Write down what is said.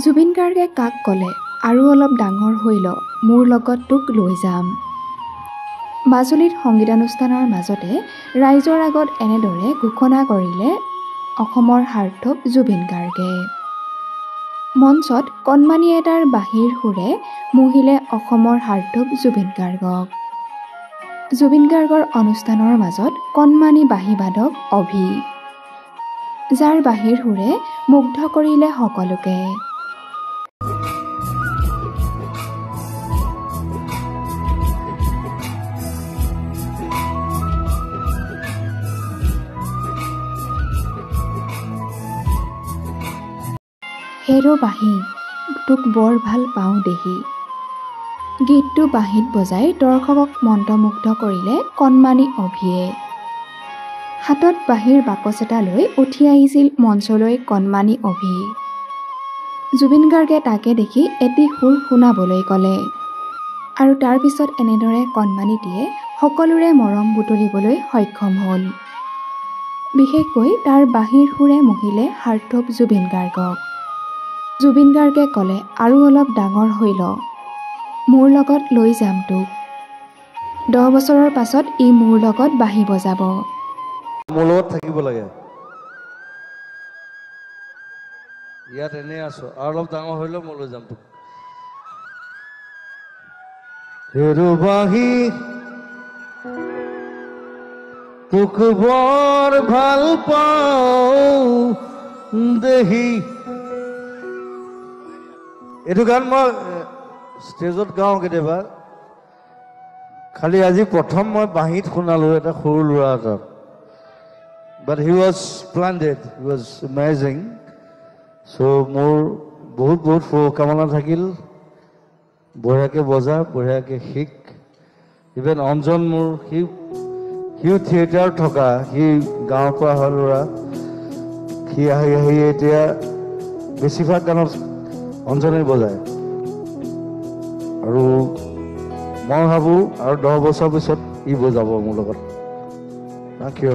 জুবিন গাৰ্গে কাক ক'লে আৰু অলপ ডাঙৰ হৈ ল মোৰ লগত তোক লৈ যাম। মাজুলীত সংগীতানুষ্ঠানৰ মাজতে ৰাইজৰ আগত এনেদৰে ঘোষণা কৰিলে অসমৰ সাৰ্থক জুবিন গাৰ্গে। মঞ্চত কণমানি এটাৰ বাঁহীৰ সুৰে মুহিলে অসমৰ সাৰ্থক জুবিন গাৰ্গক। জুবিন গাৰ্গৰ অনুষ্ঠানৰ মাজত কণমানি বাঁহীবাদক অভি, যাৰ বাঁহীৰ সুৰে মুগ্ধ কৰিলে সকলোকে। হেৰ' বাঁহী তোক বৰ ভাল পাওঁ দেহি, গীতটো বাঁহীত বজাই দৰ্শকক মন্ত্ৰমুগ্ধ কৰিলে কণমানি অভিয়ে। হাতত বাঁহীৰ বাকচ এটা লৈ উঠি আহিছিল মঞ্চলৈ কণমানি অভি। জুবিন গাৰ্গে তাকে দেখি এটি সুৰ শুনাবলৈ ক'লে আৰু তাৰ পিছত এনেদৰে কণমানিটিয়ে সকলোৰে মৰম বুটলিবলৈ সক্ষম হ'ল। বিশেষকৈ তাৰ বাঁহীৰ সুৰে মুহিলে সাৰ্থক জুবিন গাৰ্গক। জুবিন গাৰ্গে ক'লে আৰু অলপ ডাঙৰ হৈ ল মোৰ লগত লৈ যাম তোক। 10 বছৰৰ পাছত ই মোৰ লগত বাঁহী বজাব। মোৰ লগত থাকিব লাগে। ইয়াত এনেই আছো আৰু অলপ ডাঙৰ হৈ ল মই লৈ যাম তোক। হেৰ' বাঁহী তোক বৰ ভাল পাওঁ দেহি। এইটো গান মই ষ্টেজত গাওঁ কেতিয়াবা, খালি আজি প্ৰথম মই বাঁহীত শুনালো এটা সৰু ল'ৰা এটাক। But he was splendid, he was amazing. So মোৰ বহুত বহুত শুভকামনা থাকিল। বঢ়িয়াকে বজা, বঢ়িয়াকে শিক। ইভেন অঞ্জন মোৰ সিও থিয়েটাৰ থকা, সি গাঁৱৰ পৰা অহা ল'ৰা। সি আহি এতিয়া বেছিভাগ গানত অঞ্জনে বজায় আৰু মই ভাবোঁ আৰু 10 বছৰ পিছত ই বজাব মোৰ লগত। Thank you.